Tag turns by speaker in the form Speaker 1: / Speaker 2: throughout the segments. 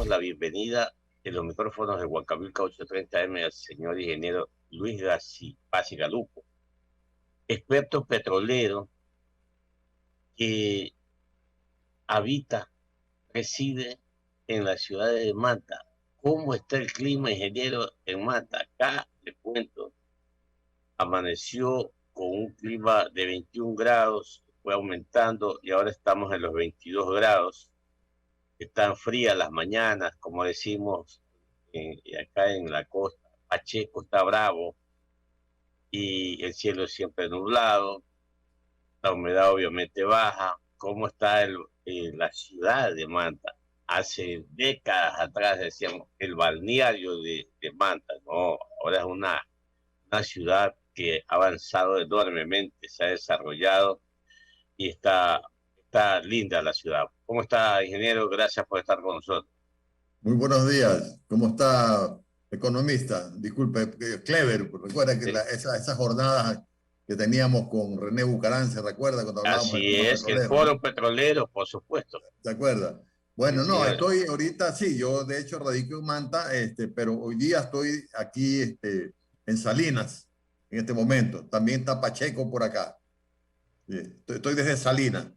Speaker 1: damos la bienvenida en los micrófonos de Huancavelica 830M al señor ingeniero Luis Galupo, experto petrolero que habita, reside en la ciudad de Manta. ¿Cómo está el clima, ingeniero, en Manta? Acá, le cuento, amaneció con un clima de 21 grados, fue aumentando y ahora estamos en los 22 grados. Están frías las mañanas, como decimos acá en la costa. Pacheco está bravo y el cielo es siempre nublado, la humedad obviamente baja. ¿Cómo está la ciudad de Manta? Hace décadas atrás decíamos el balneario de Manta, no, ahora es una ciudad que ha avanzado enormemente, se ha desarrollado y está linda la ciudad. ¿Cómo está, ingeniero? Gracias por estar con nosotros.
Speaker 2: Muy buenos días. ¿Cómo está, economista? Disculpe, Clever. Recuerda que esas jornadas que teníamos con René Bucarán, ¿se recuerda cuando hablábamos del
Speaker 1: Así
Speaker 2: tema
Speaker 1: es, el
Speaker 2: petrolero, no?
Speaker 1: foro petrolero, por supuesto.
Speaker 2: ¿Se acuerda?
Speaker 1: Sí,
Speaker 2: Bueno, no,
Speaker 1: señores.
Speaker 2: estoy ahorita, sí, yo de hecho radico en Manta, pero hoy día estoy aquí, en Salinas, en este momento. También está Pacheco por acá. Sí, estoy desde Salinas.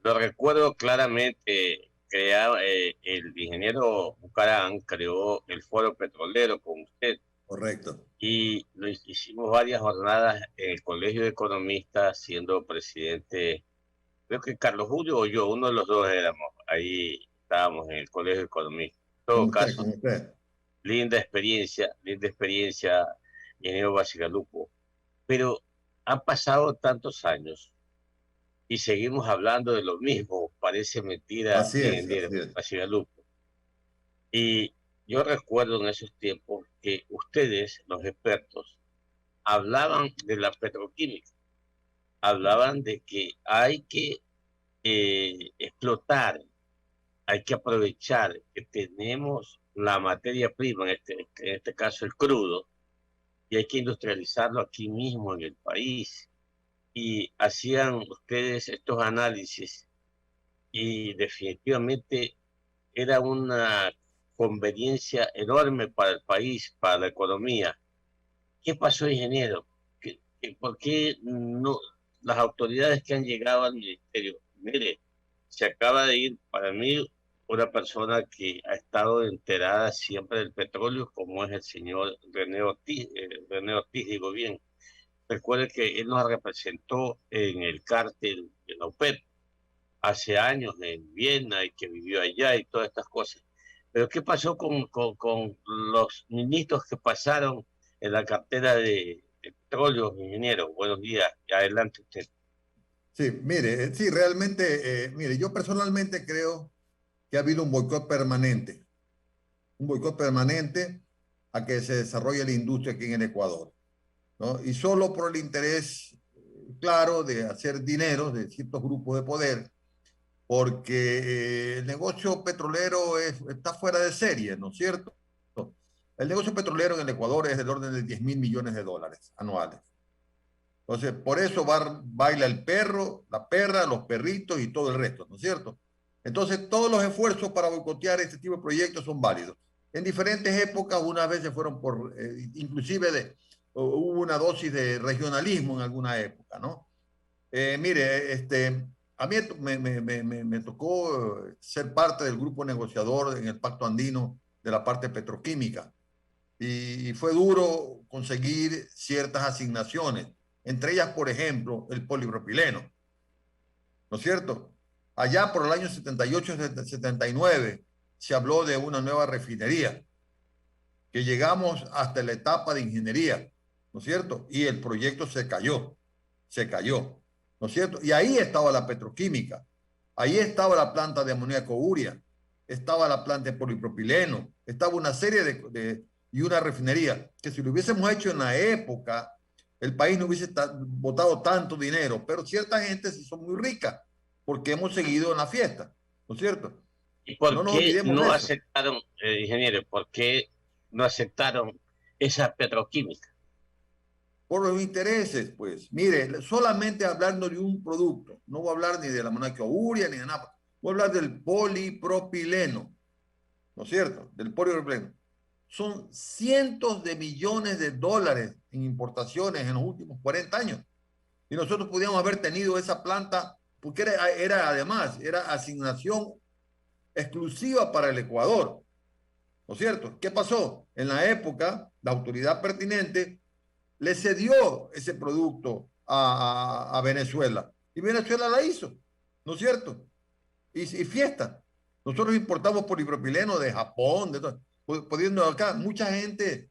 Speaker 1: Lo recuerdo claramente, el ingeniero Bucarán creó el foro petrolero con usted
Speaker 2: Correcto.
Speaker 1: y hicimos varias jornadas en el Colegio de Economistas siendo presidente. Creo que Carlos Julio o yo, uno de los dos éramos, ahí estábamos en el Colegio de Economistas. En
Speaker 2: Con
Speaker 1: todo
Speaker 2: usted,
Speaker 1: caso,
Speaker 2: con usted.
Speaker 1: linda experiencia, ingeniero Basigalupo. Pero han pasado tantos años y seguimos hablando de lo mismo. Parece mentira,
Speaker 2: Así es,
Speaker 1: ingeniero
Speaker 2: así es.
Speaker 1: Basigalupo. Y yo recuerdo en esos tiempos que ustedes, los expertos, hablaban de la petroquímica, hablaban de que hay que explotar, hay que aprovechar que tenemos la materia prima, en este caso el crudo, y hay que industrializarlo aquí mismo en el país. Y hacían ustedes estos análisis y definitivamente era una conveniencia enorme para el país, para la economía. ¿Qué pasó, ingeniero? ¿Por qué no las autoridades que han llegado al ministerio? Mire, se acaba de ir para mí una persona que ha estado enterada siempre del petróleo, como es el señor René Ortiz, digo bien. Recuerde que él nos representó en el cártel de la OPEP hace años en Viena y que vivió allá y todas estas cosas. Pero ¿qué pasó con los ministros que pasaron en la cartera de petróleo, ingeniero? Buenos días, y adelante usted.
Speaker 2: Sí, mire, sí, realmente, mire, yo personalmente creo que ha habido un boicot permanente a que se desarrolle la industria aquí en el Ecuador, ¿no? Y solo por el interés, claro, de hacer dinero de ciertos grupos de poder, porque el negocio petrolero está fuera de serie, ¿no es cierto? El negocio petrolero en el Ecuador es del orden de 10.000 millones de dólares anuales. Entonces, por eso baila el perro, la perra, los perritos y todo el resto, ¿no es cierto? Entonces, todos los esfuerzos para boicotear este tipo de proyectos son válidos. En diferentes épocas, unas veces fueron inclusive hubo una dosis de regionalismo en alguna época, ¿no? Mire, a mí me tocó ser parte del grupo negociador en el Pacto Andino de la parte petroquímica y fue duro conseguir ciertas asignaciones, entre ellas, por ejemplo, el polipropileno, ¿no es cierto? Allá por el año 78-79 se habló de una nueva refinería, que llegamos hasta la etapa de ingeniería, ¿no es cierto? Y el proyecto se cayó, ¿no es cierto? Y ahí estaba la petroquímica, ahí estaba la planta de amoníaco urea, estaba la planta de polipropileno, estaba una serie y una refinería, que si lo hubiésemos hecho en la época, el país no hubiese botado tanto dinero, pero cierta gente se hizo muy rica, porque hemos seguido en la fiesta, ¿no es cierto?
Speaker 1: ¿Y por
Speaker 2: No nos
Speaker 1: qué
Speaker 2: olvidemos de
Speaker 1: no
Speaker 2: eso.
Speaker 1: aceptaron, ingeniero, por qué no aceptaron esa petroquímica?
Speaker 2: Por los intereses, pues. Mire, solamente hablando de un producto, no voy a hablar ni de la monaquia urea ni de nada, voy a hablar del polipropileno. ¿no es cierto? Del polipropileno. Son cientos de millones de dólares en importaciones en los últimos 40 años. Y nosotros podíamos haber tenido esa planta, porque además, era asignación exclusiva para el Ecuador, ¿no es cierto? ¿Qué pasó? En la época, la autoridad pertinente le cedió ese producto a Venezuela. Y Venezuela la hizo, ¿no es cierto? Y fiesta. Nosotros importamos polipropileno de Japón, de todo, pudiendo acá. Mucha gente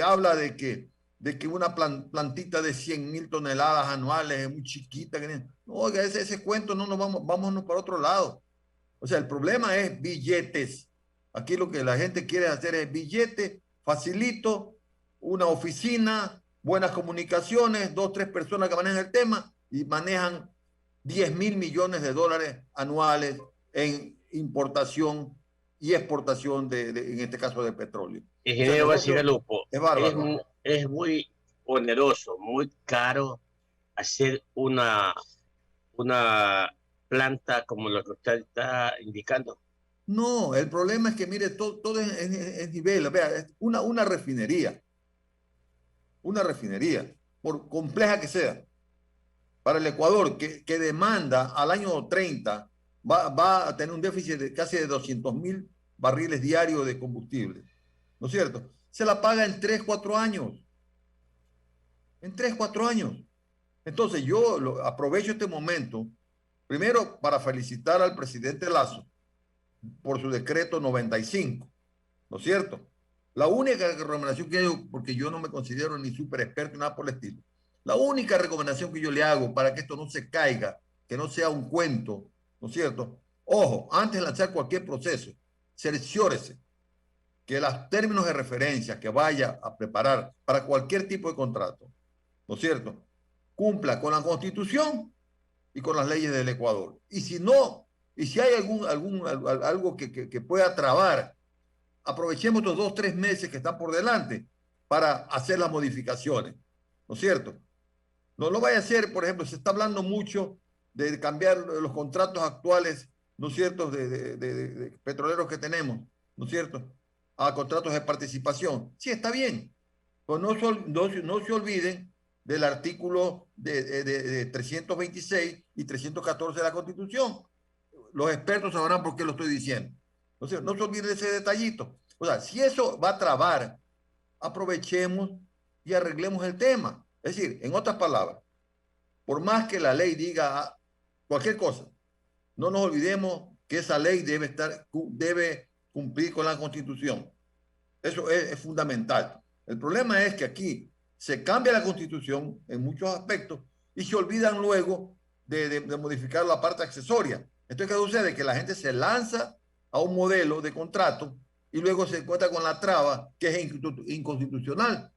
Speaker 2: habla de que una plantita de 100.000 toneladas anuales es muy chiquita. No, oiga, ese cuento no nos vámonos para otro lado. O sea, el problema es billetes. Aquí lo que la gente quiere hacer es billete, facilito, una oficina, buenas comunicaciones, 2, 3 personas que manejan el tema y manejan 10.000 millones de dólares anuales en importación y exportación en este caso, de petróleo. O sea, el
Speaker 1: Ingeniero
Speaker 2: negocio
Speaker 1: Basigalupo,
Speaker 2: es bárbaro.
Speaker 1: es muy oneroso, muy caro hacer una planta como lo que usted está indicando.
Speaker 2: No, el problema es que, mire, todo es nivel. Vea, es una refinería, por compleja que sea, para el Ecuador, que demanda al año 30, va a tener un déficit de casi de 200.000 barriles diarios de combustible, ¿no es cierto? Se la paga en 3, 4 años, en 3, 4 años. Entonces yo aprovecho este momento, primero para felicitar al presidente Lazo por su decreto 95, ¿no es cierto? La única recomendación que hago, porque yo no me considero ni súper experto ni nada por el estilo, la única recomendación que yo le hago para que esto no se caiga, que no sea un cuento, ¿no es cierto? Ojo, antes de lanzar cualquier proceso, cerciórese que los términos de referencia que vaya a preparar para cualquier tipo de contrato, ¿no es cierto?, cumpla con la Constitución y con las leyes del Ecuador. Y si no, y si hay algo que pueda trabar, aprovechemos los 2, 3 meses que están por delante para hacer las modificaciones, ¿no es cierto? No lo vaya a hacer, por ejemplo, se está hablando mucho de cambiar los contratos actuales, ¿no es cierto?, de petroleros que tenemos, ¿no es cierto?, a contratos de participación. Sí, está bien, pero no se olviden del artículo de 326 y 314 de la Constitución. Los expertos sabrán por qué lo estoy diciendo. Entonces, no se olviden de ese detallito. O sea, si eso va a trabar, aprovechemos y arreglemos el tema. Es decir, en otras palabras, por más que la ley diga cualquier cosa, no nos olvidemos que esa ley debe cumplir con la Constitución. Eso es fundamental. El problema es que aquí se cambia la Constitución en muchos aspectos y se olvidan luego de modificar la parte accesoria. Entonces, ¿qué sucede? Que la gente se lanza a un modelo de contrato y luego se encuentra con la traba que es inconstitucional,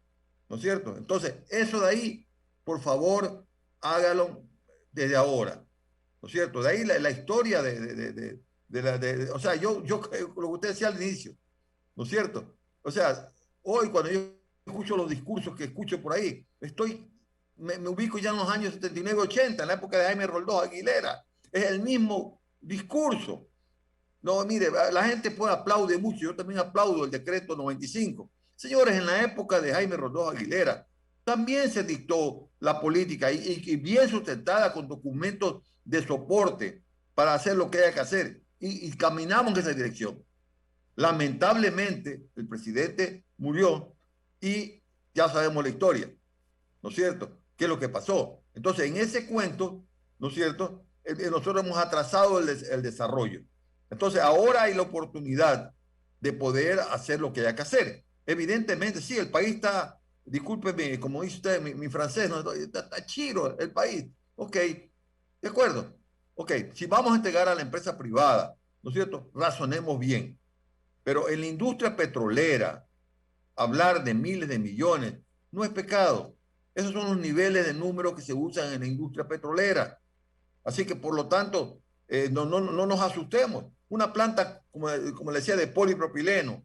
Speaker 2: ¿no es cierto? Entonces, eso de ahí, por favor, hágalo desde ahora, ¿no es cierto? De ahí la historia o sea, yo, lo que usted decía al inicio, ¿no es cierto? O sea, hoy cuando yo escucho los discursos que escucho por ahí, me ubico ya en los años 79, 80, en la época de Jaime Roldós Aguilera. Es el mismo discurso. No, mire, la gente puede aplaude mucho, yo también aplaudo el decreto 95. Señores, en la época de Jaime Roldós Aguilera también se dictó la política y bien sustentada con documentos de soporte para hacer lo que haya que hacer y caminamos en esa dirección. Lamentablemente, el presidente murió y ya sabemos la historia, ¿no es cierto? ¿Qué es lo que pasó? Entonces, en ese cuento, ¿no es cierto?, nosotros hemos atrasado el desarrollo. Entonces, ahora hay la oportunidad de poder hacer lo que haya que hacer. Evidentemente, sí, el país está, discúlpeme, como dice usted, mi francés, ¿no?, está chiro el país. Ok, de acuerdo. Ok, si vamos a entregar a la empresa privada, ¿no es cierto?, razonemos bien. Pero en la industria petrolera, hablar de miles de millones no es pecado. Esos son los niveles de números que se usan en la industria petrolera. Así que, por lo tanto, no nos asustemos. Una planta, como le decía, de polipropileno,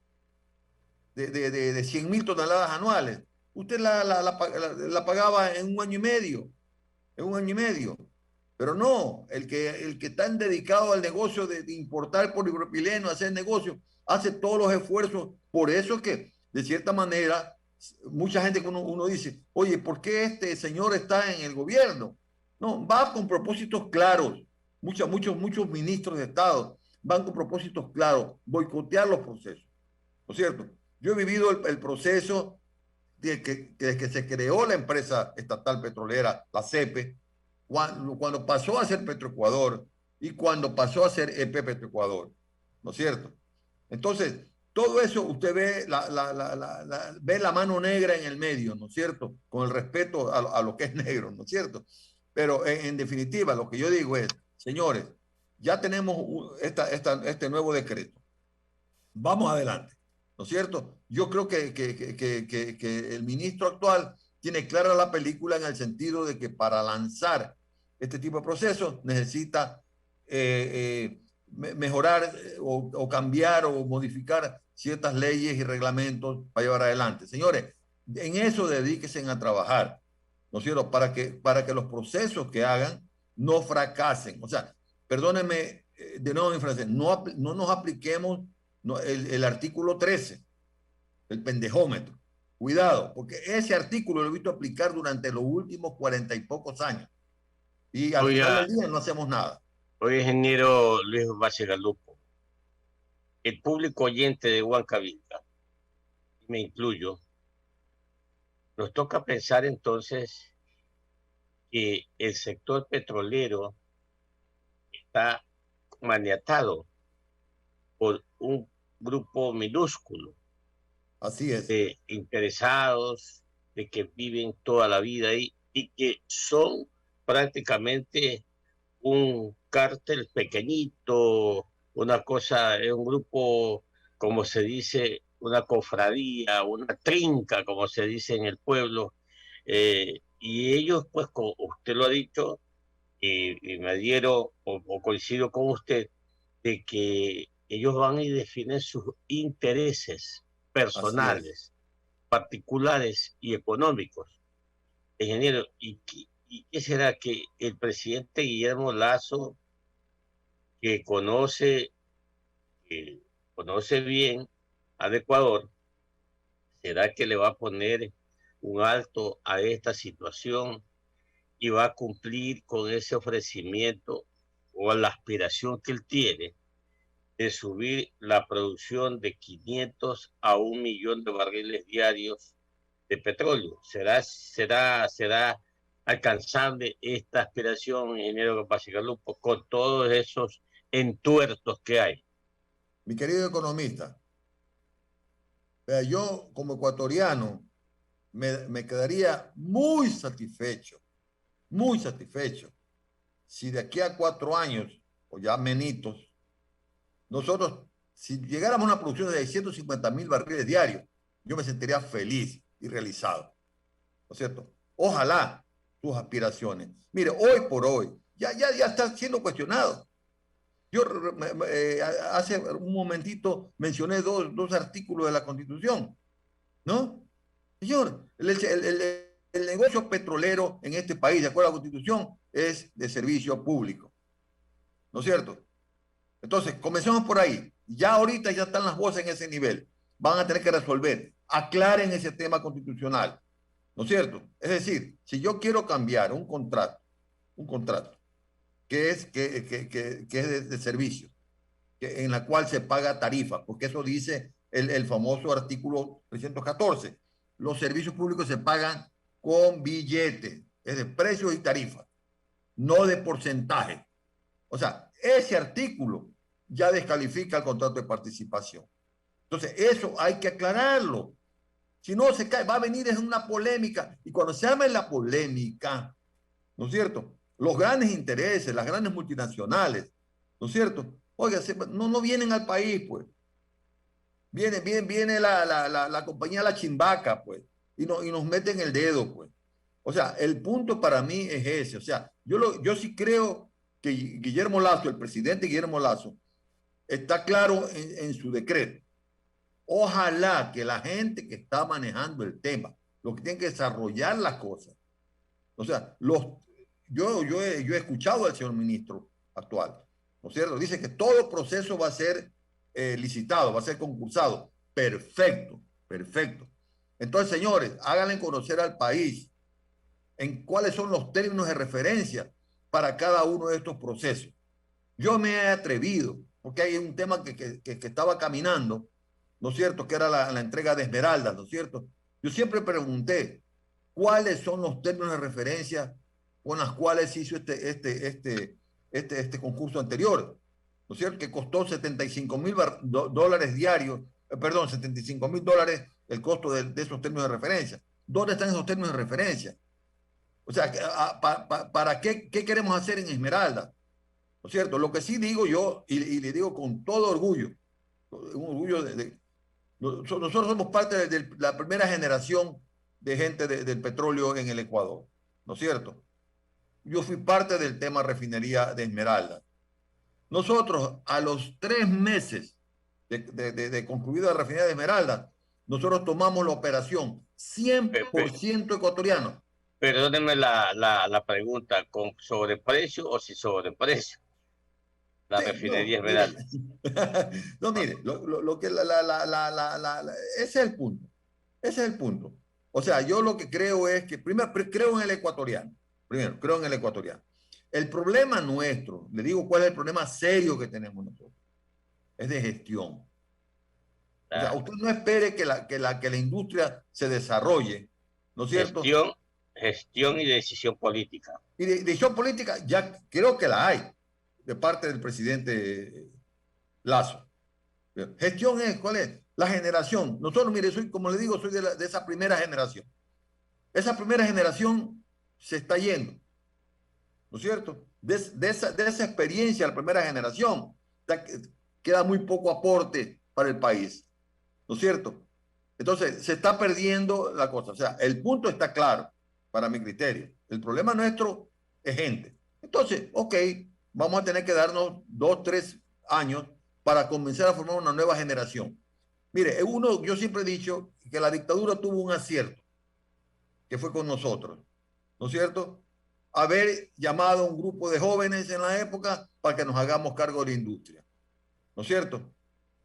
Speaker 2: de 100.000 toneladas anuales, usted la pagaba en un año y medio. En un año y medio. Pero no, el que está dedicado al negocio de importar polipropileno, hacer negocio, hace todos los esfuerzos. Por eso que, de cierta manera, mucha gente que uno dice, oye, ¿por qué este señor está en el gobierno? No, va con propósitos claros. Muchos ministros de Estado van con propósitos claros, boicotear los procesos, ¿no es cierto? Yo he vivido el proceso desde que se creó la empresa estatal petrolera, la CEPE, cuando pasó a ser Petroecuador y cuando pasó a ser EP Petroecuador, ¿no es cierto? Entonces, todo eso usted ve ve la mano negra en el medio, ¿no es cierto? Con el respeto a lo que es negro, ¿no es cierto? Pero en definitiva, lo que yo digo es, señores, ya tenemos este nuevo decreto. Vamos adelante, ¿no es cierto? Yo creo que el ministro actual tiene clara la película en el sentido de que para lanzar este tipo de procesos necesita mejorar o cambiar o modificar ciertas leyes y reglamentos para llevar adelante. Señores, en eso dedíquense a trabajar, ¿no es cierto? Para que los procesos que hagan no fracasen. O sea, perdónenme de nuevo en francés, no nos apliquemos no, el artículo 13, el pendejómetro. Cuidado, porque ese artículo lo he visto aplicar durante los últimos 40 y pocos años. Y al final
Speaker 1: Oiga,
Speaker 2: del día no hacemos nada.
Speaker 1: oiga, ingeniero Luis Bachegalupo, el público oyente de Huancavilca, me incluyo, nos toca pensar entonces que el sector petrolero está maniatado por un grupo minúsculo
Speaker 2: Así es,
Speaker 1: de interesados, de que viven toda la vida ahí y que son prácticamente un cártel pequeñito, una cosa, es un grupo, como se dice, una cofradía, una trinca, como se dice en el pueblo, y ellos, pues, como usted lo ha dicho, y me adhiero o coincido con usted, de que ellos van y definen sus intereses
Speaker 2: así es.
Speaker 1: personales, particulares y económicos. Ingeniero, y qué será que el presidente Guillermo Lazo, que que conoce bien al Ecuador, será que le va a poner un alto a esta situación y va a cumplir con ese ofrecimiento o a la aspiración que él tiene de subir la producción de 500 a 1 millón de barriles diarios de petróleo? ¿Será alcanzable esta aspiración, ingeniero Pacigalupo, con todos esos entuertos que hay?
Speaker 2: Mi querido economista, vea, yo como ecuatoriano me quedaría muy satisfecho, si de aquí a 4 años, o ya menitos, nosotros, si llegáramos a una producción de 650.000 barriles diarios, yo me sentiría feliz y realizado, ¿no es cierto? Ojalá tus aspiraciones. Mire, hoy por hoy, ya está siendo cuestionado. Yo hace un momentito mencioné dos artículos de la Constitución, ¿no? Señor, el negocio petrolero en este país, de acuerdo a la Constitución, es de servicio público, ¿no es cierto? Entonces, comencemos por ahí. Ya ahorita ya están las voces en ese nivel. Van a tener que resolver. Aclaren ese tema constitucional, ¿no es cierto? Es decir, si yo quiero cambiar un contrato que es de servicio, en la cual se paga tarifa, porque eso dice el famoso artículo 314. Los servicios públicos se pagan con billete, es de precios y tarifas, no de porcentaje. O sea, ese artículo ya descalifica el contrato de participación. Entonces, eso hay que aclararlo. Si no, se cae, va a venir en una polémica. Y cuando se llama la polémica, ¿no es cierto? Los grandes intereses, las grandes multinacionales, ¿no es cierto? Oiga, no vienen al país, pues. Viene la compañía La Chimbaca, pues, y nos meten el dedo, pues. O sea, el punto para mí es ese. O sea, yo sí creo que Guillermo Lazo, el presidente Guillermo Lazo, está claro en su decreto. Ojalá que la gente que está manejando el tema, lo que tiene que desarrollar las cosas, o sea, yo he escuchado al señor ministro actual, ¿no es cierto? Dice que todo proceso va a ser licitado, va a ser concursado. Perfecto, perfecto. Entonces, señores, háganle conocer al país en cuáles son los términos de referencia para cada uno de estos procesos. Yo me he atrevido, porque hay un tema que estaba caminando, ¿no es cierto?, que era la entrega de esmeraldas, ¿no es cierto? Yo siempre pregunté, ¿cuáles son los términos de referencia con las cuales se hizo este concurso anterior? ¿No es cierto? Que costó $75,000 diarios, perdón, $75,000 el costo de esos términos de referencia. ¿Dónde están esos términos de referencia? O sea, ¿para qué queremos hacer en Esmeralda? ¿No es cierto? Lo que sí digo yo, y le digo con todo orgullo, un orgullo nosotros somos parte de la primera generación de gente del petróleo en el Ecuador, ¿no es cierto? Yo fui parte del tema refinería de Esmeralda. Nosotros, a los 3 meses de concluida la refinería de Esmeralda, nosotros tomamos la operación 100% ecuatoriano.
Speaker 1: Perdónenme la pregunta, ¿con sobreprecio o sin sobreprecio? La
Speaker 2: Sí,
Speaker 1: refinería
Speaker 2: no, mire,
Speaker 1: Esmeralda.
Speaker 2: no, mire, lo que ese es el punto, ese es el punto. O sea, yo lo que creo es que, primero, creo en el ecuatoriano, primero, creo en el ecuatoriano. El problema nuestro, le digo cuál es el problema serio que tenemos nosotros, es de gestión. O sea,
Speaker 1: Claro.
Speaker 2: usted no espere que la industria se desarrolle, ¿no es cierto?
Speaker 1: Gestión, gestión y decisión política.
Speaker 2: Y de decisión política ya creo que la hay de parte del presidente Lazo. Gestión es, ¿cuál es? La generación. Nosotros, mire, soy, como le digo, soy de esa primera generación. Esa primera generación se está yendo, ¿no es cierto? De esa experiencia, la primera generación, queda muy poco aporte para el país, ¿no es cierto? Entonces, se está perdiendo la cosa. O sea, el punto está claro para mi criterio. El problema nuestro es gente. Entonces, ok, vamos a tener que darnos 2, 3 años para comenzar a formar una nueva generación. Mire, yo siempre he dicho que la dictadura tuvo un acierto, que fue con nosotros, ¿no es cierto? Haber llamado a un grupo de jóvenes en la época para que nos hagamos cargo de la industria, ¿no es cierto?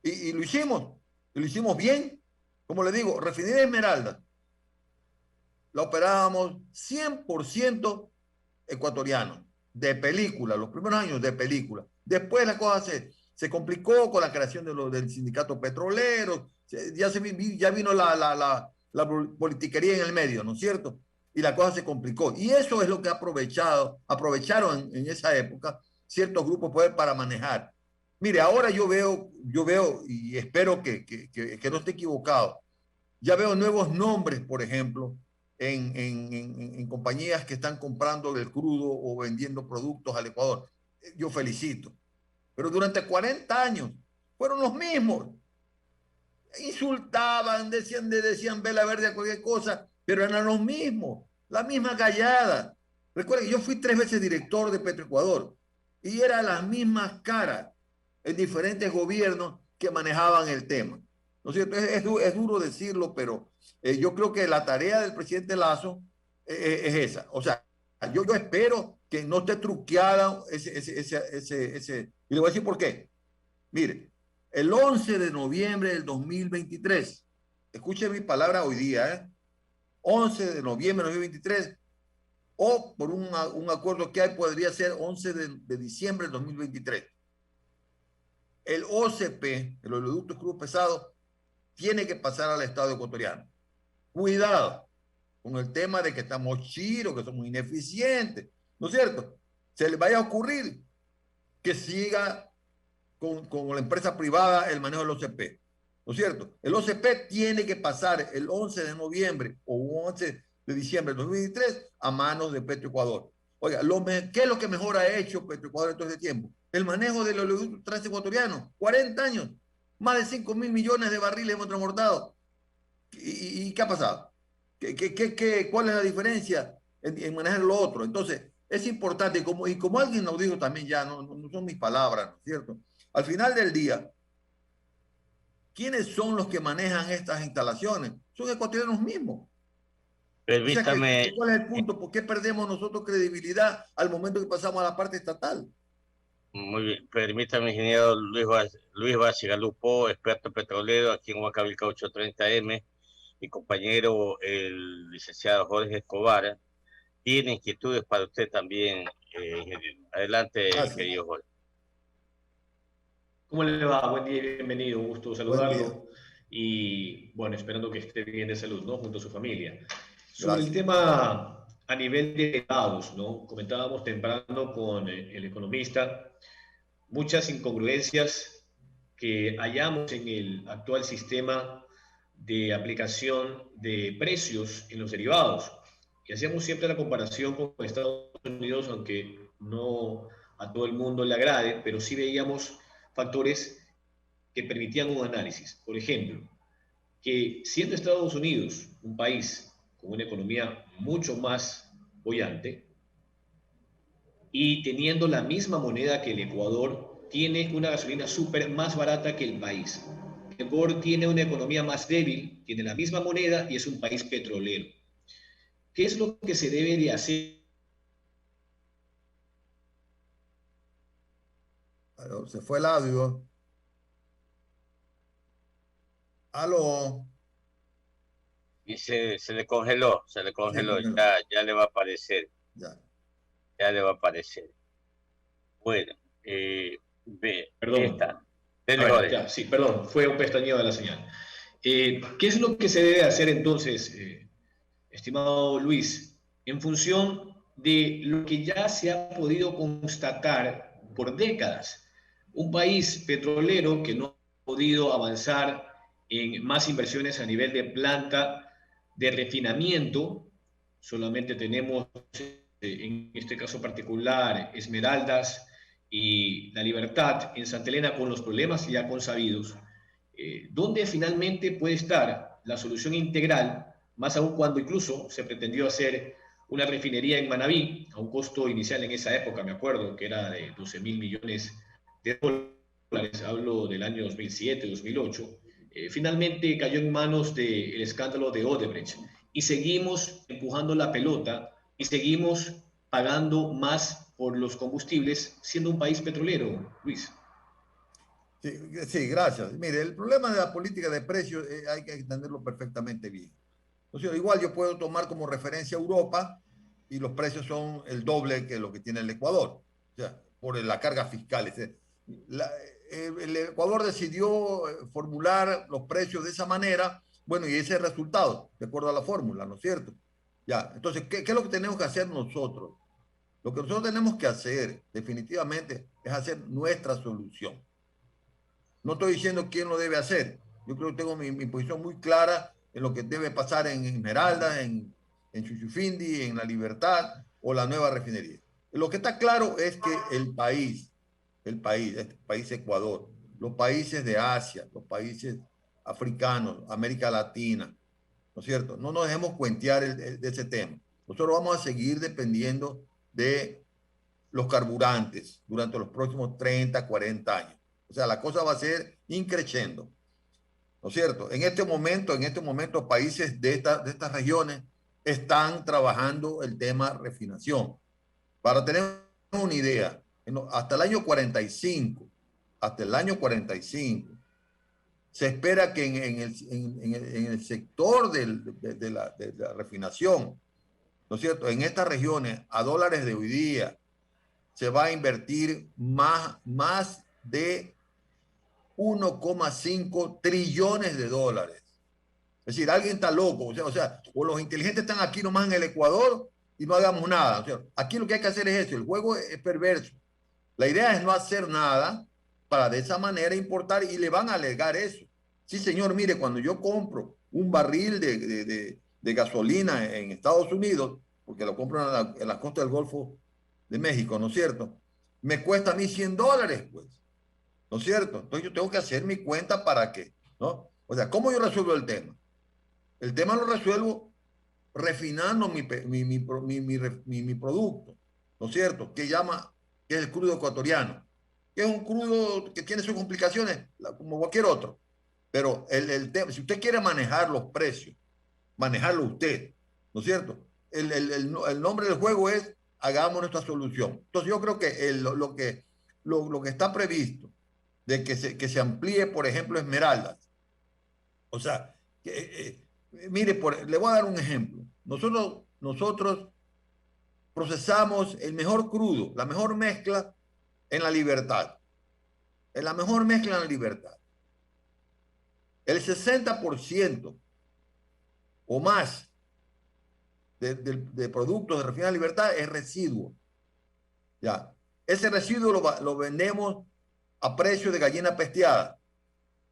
Speaker 2: Y lo hicimos bien. Como le digo, Refinería Esmeralda, la operábamos 100% ecuatoriano, de película, los primeros años de película. Después la cosa se complicó con la creación del sindicato petrolero, ya vino la politiquería en el medio, ¿no es cierto? Y la cosa se complicó. Y eso es lo que aprovecharon en esa época ciertos grupos para manejar. Mire, ahora yo veo y espero que no esté equivocado. Ya veo nuevos nombres, por ejemplo, en compañías que están comprando el crudo o vendiendo productos al Ecuador. Yo felicito. Pero durante 40 años fueron los mismos. Insultaban, decían vela verde a cualquier cosa, pero eran los mismos, la misma gallada. Recuerden, yo fui 3 veces director de Petroecuador y eran las mismas caras en diferentes gobiernos que manejaban el tema. ¿No es cierto? Es duro decirlo, pero yo creo que la tarea del presidente Lazo es esa. O sea, yo espero que no esté truqueada y le voy a decir por qué. Mire, el 11 de noviembre del 2023, escuche mi palabra hoy día, 11 de noviembre del 2023, o por un acuerdo que hay, podría ser 11 de diciembre del 2023. El OCP, el oleoducto crudo pesado, tiene que pasar al Estado ecuatoriano. Cuidado con el tema de que estamos chiros, que somos ineficientes, ¿no es cierto? Se le vaya a ocurrir que siga con la empresa privada el manejo del OCP, ¿no es cierto? El OCP tiene que pasar el 11 de noviembre o 11 de diciembre de 2023 a manos de Petroecuador. Oiga, ¿qué es lo que mejor ha hecho Petroecuador en todo este tiempo? El manejo del oleoducto transecuatoriano, 40 años, más de 5.000 millones de barriles hemos transportado. ¿Y qué ha pasado? ¿Cuál es la diferencia en manejar lo otro? Entonces, es importante, y como alguien nos dijo también ya, no son mis palabras, ¿no es cierto? Al final del día, ¿quiénes son los que manejan estas instalaciones? Son ecuatorianos mismos. O sea,
Speaker 1: Permítame,
Speaker 2: ¿cuál es el punto? ¿Por qué perdemos nosotros credibilidad al momento que pasamos a la parte estatal?
Speaker 1: muy bien, permítame, ingeniero Luis Basigalupo, experto petrolero aquí en Huancavelica 830M, mi compañero, el licenciado Jorge Escobar, tiene inquietudes para usted también, ingeniero. Adelante,
Speaker 2: Gracias.
Speaker 1: querido Jorge.
Speaker 3: ¿Cómo le va? Buen día y bienvenido. Un gusto
Speaker 2: Buen día.
Speaker 3: saludarlo. Y bueno, esperando que esté bien de salud, ¿no? Junto a su familia. Sobre el
Speaker 2: Gracias.
Speaker 3: tema a nivel de estados, ¿no? Comentábamos temprano con el economista muchas incongruencias que hallamos en el actual sistema de aplicación de precios en los derivados. Y hacíamos siempre la comparación con Estados Unidos, aunque no a todo el mundo le agrade, pero sí veíamos factores que permitían un análisis. Por ejemplo, que siendo Estados Unidos un país con una economía mucho más bollante y teniendo la misma moneda que el Ecuador, tiene una gasolina súper más barata que el país. El Ecuador tiene una economía más débil, tiene la misma moneda y es un país petrolero. ¿Qué es lo que se debe de hacer?
Speaker 2: Se fue el audio. Aló.
Speaker 1: Y se le
Speaker 2: Sí,
Speaker 1: congeló,
Speaker 2: cóngelo.
Speaker 1: ya le va a aparecer,
Speaker 2: Ya.
Speaker 1: ya le va a aparecer. Bueno, ve, ahí
Speaker 3: Perdón,
Speaker 1: está.
Speaker 3: a
Speaker 1: Dele,
Speaker 3: ver,
Speaker 1: Jorge.
Speaker 3: ya, sí, perdón, fue un pestañeo de la señal. ¿Qué es lo que se debe hacer entonces, estimado Luis, en función de lo que ya se ha podido constatar por décadas? Un país petrolero que no ha podido avanzar en más inversiones a nivel de planta de refinamiento, solamente tenemos en este caso particular Esmeraldas y La Libertad en Santa Elena con los problemas ya consabidos. ¿Dónde finalmente puede estar la solución integral, más aún cuando incluso se pretendió hacer una refinería en Manabí a un costo inicial en esa época, me acuerdo, que era de 12.000 millones de dólares, hablo del año 2007, 2008, finalmente cayó en manos del escándalo de Odebrecht y seguimos empujando la pelota y seguimos pagando más por los combustibles siendo un país petrolero, Luis?
Speaker 2: Sí, sí, gracias. Mire, el problema de la política de precios hay que entenderlo perfectamente bien. O sea, igual yo puedo tomar como referencia Europa y los precios son el doble que lo que tiene el Ecuador. O sea, por la carga fiscal. Es decir, el Ecuador decidió formular los precios de esa manera, bueno, y ese es el resultado, de acuerdo a la fórmula, ¿no es cierto? Ya, entonces, ¿qué es lo que tenemos que hacer nosotros? Lo que nosotros tenemos que hacer, definitivamente, es hacer nuestra solución. No estoy diciendo quién lo debe hacer. Yo creo que tengo mi posición muy clara en lo que debe pasar en Esmeralda, en Chuchufindi, en La Libertad o la nueva refinería. Lo que está claro es que este país Ecuador, los países de Asia, los países africanos, América Latina, ¿no es cierto? No nos dejemos cuentear de ese tema. Nosotros vamos a seguir dependiendo de los carburantes durante los próximos 30, 40 años. O sea, la cosa va a ser increciendo, ¿no es cierto? En este momento países de estas regiones están trabajando el tema refinación. Para tener una idea, hasta el año 45, hasta el año 45, se espera que en el sector de la refinación, ¿no es cierto? En estas regiones, a dólares de hoy día, se va a invertir más de 1,5 trillones de dólares. Es decir, alguien está loco, o los inteligentes están aquí nomás en el Ecuador y no hagamos nada. O sea, aquí lo que hay que hacer es eso, el juego es perverso. La idea es no hacer nada para de esa manera importar y le van a alegar eso. Sí, señor, mire, cuando yo compro un barril de gasolina en Estados Unidos, porque lo compro en la costa del Golfo de México, ¿no es cierto? Me cuesta a mí $100, pues, ¿no es cierto? Entonces yo tengo que hacer mi cuenta para qué, ¿no? O sea, ¿cómo yo resuelvo el tema? El tema lo resuelvo refinando mi producto, ¿no es cierto? Que es el crudo ecuatoriano, que es un crudo que tiene sus complicaciones, como cualquier otro. Pero el tema, si usted quiere manejar los precios, manejarlo usted, ¿no ¿no es cierto? El nombre del juego es hagamos nuestra solución. Entonces yo creo que lo que está previsto de que se amplíe, por ejemplo, Esmeraldas. O sea, mire, le voy a dar un ejemplo. Nosotros procesamos el mejor crudo, la mejor mezcla en La Libertad. En la mejor mezcla en La Libertad. El 60% o más de productos de refinada Libertad es residuo. Ya. Ese residuo lo vendemos a precio de gallina pesteada.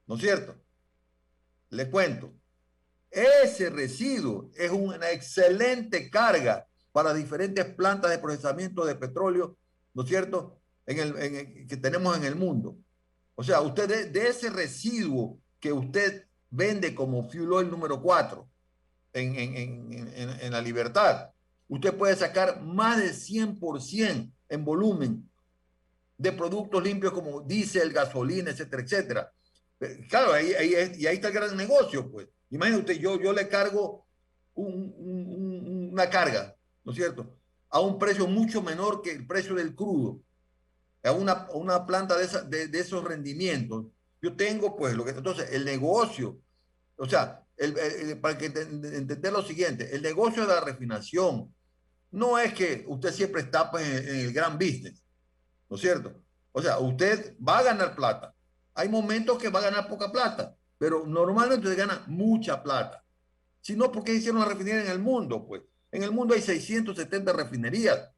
Speaker 2: ¿No es cierto? Les cuento. Ese residuo es una excelente carga para diferentes plantas de procesamiento de petróleo, ¿no es cierto? Que tenemos en el mundo. O sea, usted de ese residuo que usted vende como fuel oil número 4 en La Libertad, usted puede sacar más de 100% en volumen de productos limpios como diésel, gasolina, etcétera, etcétera. Claro, ahí está el gran negocio, pues. Imagínate usted, yo le cargo una carga, ¿no es cierto? A un precio mucho menor que el precio del crudo, a una planta de esos rendimientos. Yo tengo, pues, entonces, el negocio, o sea, para que entender lo siguiente, el negocio de la refinación no es que usted siempre está, pues, en el gran business, ¿no es cierto? O sea, usted va a ganar plata. Hay momentos que va a ganar poca plata, pero normalmente usted gana mucha plata. Si no, ¿por qué hicieron la refinería en el mundo? Pues en el mundo hay 670 refinerías.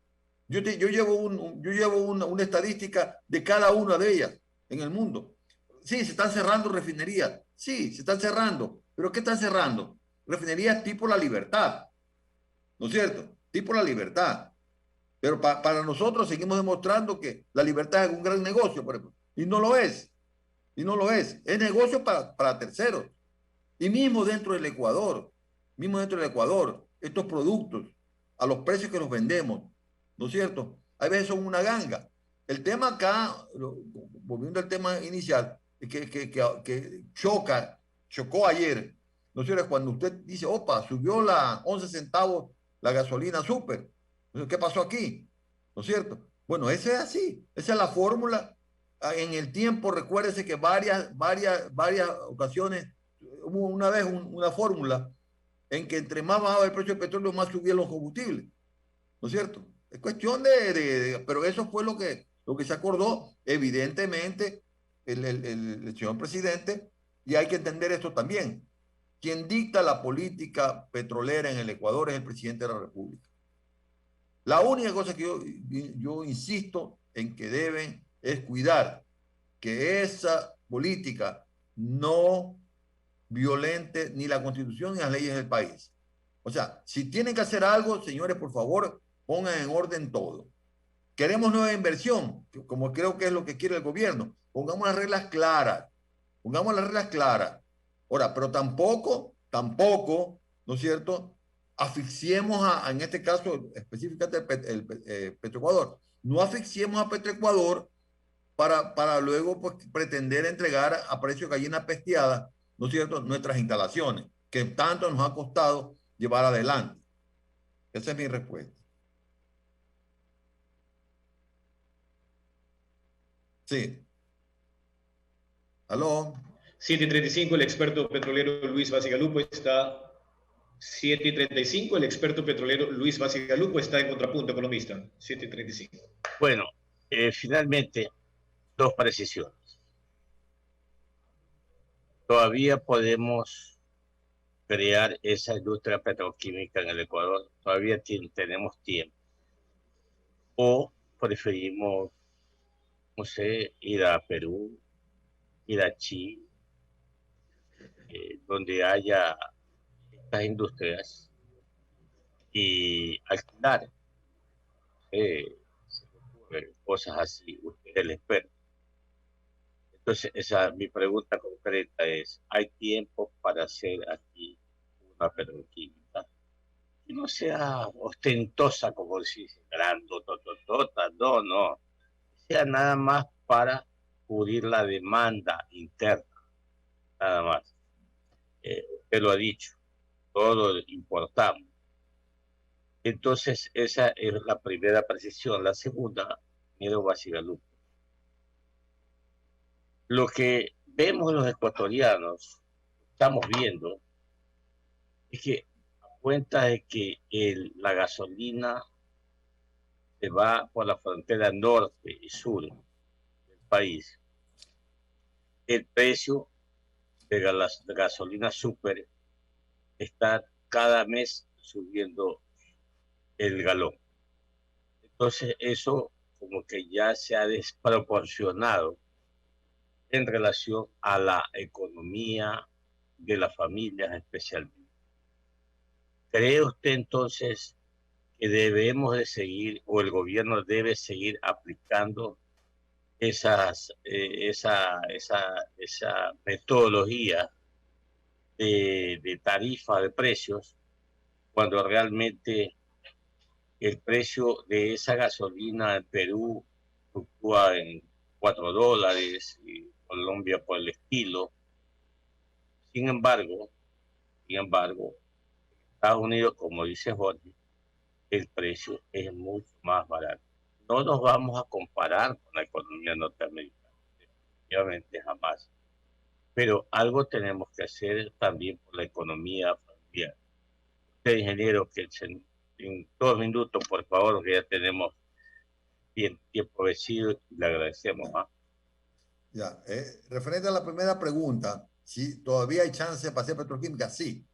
Speaker 2: Yo llevo una estadística de cada una de ellas en el mundo. Sí, se están cerrando refinerías. Sí, se están cerrando. ¿Pero qué están cerrando? Refinerías tipo La Libertad. ¿No es cierto? Tipo La Libertad. Pero para nosotros seguimos demostrando que la libertad es un gran negocio, por ejemplo. Y no lo es. Y no lo es. Es negocio para terceros. Y mismo dentro del Ecuador, estos productos, a los precios que los vendemos, ¿no es cierto? A veces son una ganga. El tema acá, volviendo al tema inicial, que chocó ayer, ¿no es cierto? Cuando usted dice, opa, subió 11 centavos la gasolina súper. ¿Qué pasó aquí? ¿No es cierto? Bueno, ese es así, esa es la fórmula. En el tiempo, recuérdese que varias ocasiones hubo una vez una fórmula en que entre más bajaba el precio del petróleo, más subían los combustibles, ¿no es cierto? Es cuestión pero eso fue lo que se acordó, evidentemente, el señor presidente, y hay que entender esto también. Quien dicta la política petrolera en el Ecuador es el presidente de la República. La única cosa que yo insisto en que deben es cuidar que esa política no violente ni la Constitución ni las leyes del país. O sea, si tienen que hacer algo, señores, por favor, pongan en orden todo. Queremos nueva inversión, como creo que es lo que quiere el gobierno. Pongamos las reglas claras. Pongamos las reglas claras. Ahora, pero tampoco, ¿no es cierto? Asfixiemos en este caso, específicamente el Petroecuador. No asfixiemos a Petroecuador para luego pues, pretender entregar a precio de gallina pesteada, ¿no es cierto?, nuestras instalaciones, que tanto nos ha costado llevar adelante. Esa es mi respuesta. Sí. ¿Aló?
Speaker 3: 7:35, el experto petrolero Luis Basigalupo está... 7:35, el experto petrolero Luis Basigalupo está en Contrapunto Economista. 7:35.
Speaker 1: Bueno, finalmente, dos precisiones. Todavía podemos crear esa industria petroquímica en el Ecuador, todavía tenemos tiempo. O preferimos, no sé, ir a Perú, ir a Chile, donde haya estas industrias y alquilar cosas así, usted es el experto. Entonces, mi pregunta concreta es, ¿hay tiempo para hacer aquí una petroquímica que no sea ostentosa, como si grandotototota? No, sea nada más para cubrir la demanda interna, nada más. Usted lo ha dicho, todo importamos. Entonces, esa es la primera precisión. La segunda, miedo Guasigalupo. Lo que vemos los ecuatorianos, estamos viendo, es que a cuenta de que la gasolina se va por la frontera norte y sur del país, el precio de la gasolina super está cada mes subiendo el galón. Entonces eso como que ya se ha desproporcionado en relación a la economía de las familias especialmente. ¿Cree usted entonces que debemos de seguir o el gobierno debe seguir aplicando esa metodología de tarifa de precios cuando realmente el precio de esa gasolina en Perú fluctúa en $4 y Colombia por el estilo? Sin embargo, Estados Unidos, como dice Jorge, el precio es mucho más barato. No nos vamos a comparar con la economía norteamericana, definitivamente jamás. Pero algo tenemos que hacer también por la economía familiar. Usted, ingeniero, que en 2 minutos, por favor, que ya tenemos tiempo vencido, le agradecemos.
Speaker 2: Ya, referente a la primera pregunta, si todavía hay chance para hacer petroquímica, sí.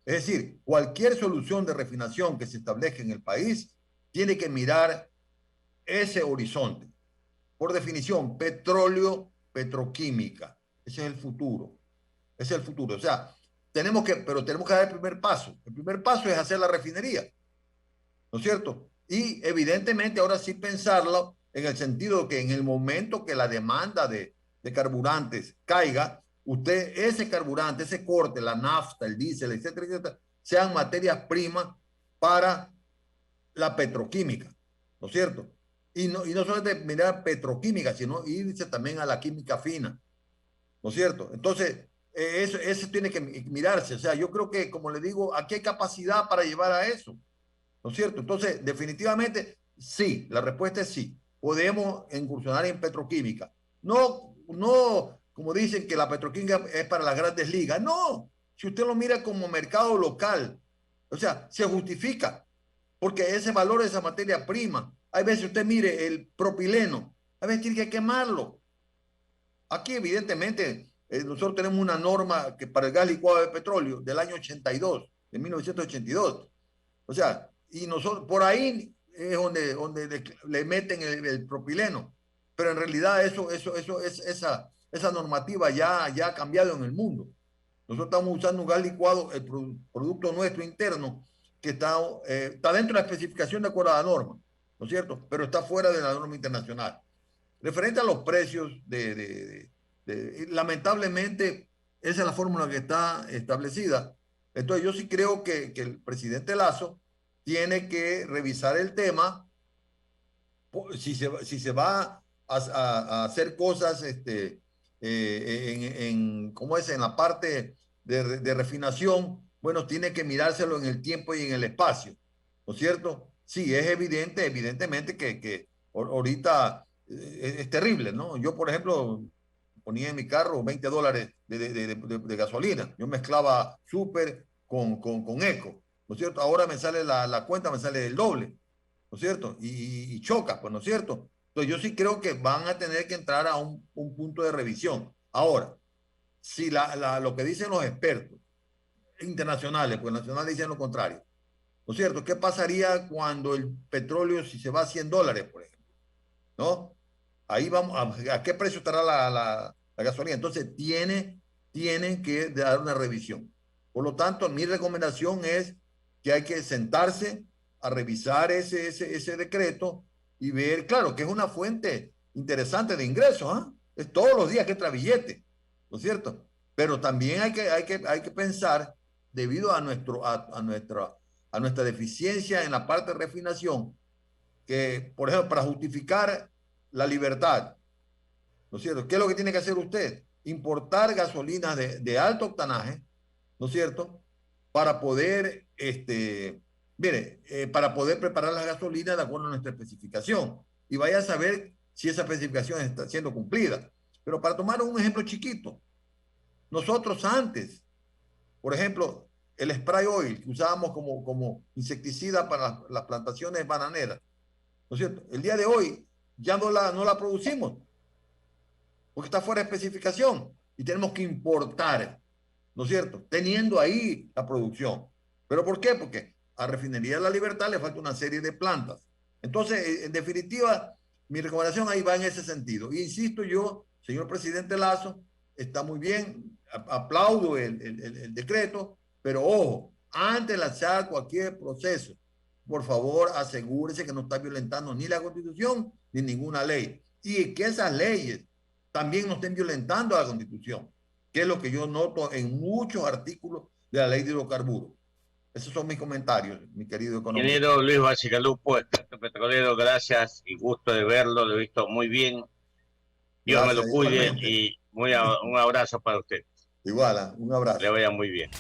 Speaker 2: Es decir, cualquier solución de refinación que se establezca en el país tiene que mirar ese horizonte. Por definición, petróleo, petroquímica. Ese es el futuro. Ese es el futuro. O sea, pero tenemos que dar el primer paso. El primer paso es hacer la refinería, ¿no es cierto? Y evidentemente ahora sí pensarlo en el sentido de que en el momento que la demanda de carburantes caiga, usted ese carburante, ese corte, la nafta, el diésel, etcétera, etcétera, sean materias primas para la petroquímica, ¿no es cierto? Y no solamente mirar petroquímica, sino irse también a la química fina, ¿no es cierto? Entonces, eso tiene que mirarse. O sea, yo creo que, como le digo, aquí hay capacidad para llevar a eso, ¿no es cierto? Entonces, definitivamente, sí, la respuesta es sí. Podemos incursionar en petroquímica. No, como dicen que la petroquímica es para las grandes ligas. No, si usted lo mira como mercado local, o sea, se justifica, porque ese valor de esa materia prima, hay veces usted mire el propileno, a veces tiene que quemarlo. Aquí, evidentemente, nosotros tenemos una norma que para el gas licuado de petróleo del año 82, de 1982. O sea, y nosotros por ahí es donde le meten el propileno. Pero en realidad esa normativa ya ha cambiado en el mundo. Nosotros estamos usando un gas licuado, el producto nuestro interno, que está dentro de la especificación de acuerdo a la norma, ¿no es cierto? Pero está fuera de la norma internacional. Referente a los precios, lamentablemente, esa es la fórmula que está establecida. Entonces, yo sí creo que el presidente Lazo tiene que revisar el tema, si se va a hacer cosas ¿cómo es? En la parte de refinación, bueno, tiene que mirárselo en el tiempo y en el espacio, ¿no es cierto? Sí, es evidentemente que ahorita es terrible, ¿no? Yo, por ejemplo, ponía en mi carro $20 de gasolina. Yo mezclaba súper con eco, ¿no es cierto? Ahora me sale la cuenta, me sale el doble, ¿no es cierto? Y choca, pues, ¿no es cierto? Entonces yo sí creo que van a tener que entrar a un punto de revisión. Ahora, si lo que dicen los expertos internacionales, pues nacionales dicen lo contrario, ¿no es cierto? ¿Qué pasaría cuando el petróleo, si se va a $100, por ejemplo? ¿No? Ahí vamos, ¿a qué precio estará la gasolina? Entonces, tienen que dar una revisión. Por lo tanto, mi recomendación es que hay que sentarse a revisar ese decreto y ver, claro, que es una fuente interesante de ingresos, ¿eh? Es todos los días que trae billete, ¿no es cierto? Pero también hay que pensar, debido a nuestra deficiencia en la parte de refinación, que, por ejemplo, para justificar la libertad, ¿no es cierto? ¿Qué es lo que tiene que hacer usted? Importar gasolinas de alto octanaje, ¿no es cierto? Para poder Mire, para poder preparar la gasolina de acuerdo a nuestra especificación. Y vaya a saber si esa especificación está siendo cumplida. Pero para tomar un ejemplo chiquito, nosotros antes, por ejemplo, el spray oil que usábamos como insecticida para las plantaciones bananeras, ¿no es cierto? El día de hoy ya no la producimos porque está fuera de especificación y tenemos que importar, ¿no es cierto? Teniendo ahí la producción. ¿Pero por qué? Porque a Refinería de la Libertad le falta una serie de plantas. Entonces, en definitiva, mi recomendación ahí va en ese sentido. Y insisto yo, señor presidente Lazo, está muy bien, aplaudo el decreto, pero ojo, antes de lanzar cualquier proceso, por favor asegúrese que no está violentando ni la Constitución ni ninguna ley. Y que esas leyes también no estén violentando a la Constitución, que es lo que yo noto en muchos artículos de la ley de hidrocarburos. Esos son mis comentarios, mi querido economista.
Speaker 1: Ingeniero Luis Bacigalupo, experto petrolero, gracias y gusto de verlo, lo he visto muy bien. Dios me lo cuide
Speaker 2: Igualmente.
Speaker 1: y un abrazo para usted.
Speaker 2: Igual, un abrazo.
Speaker 1: Le vaya muy bien.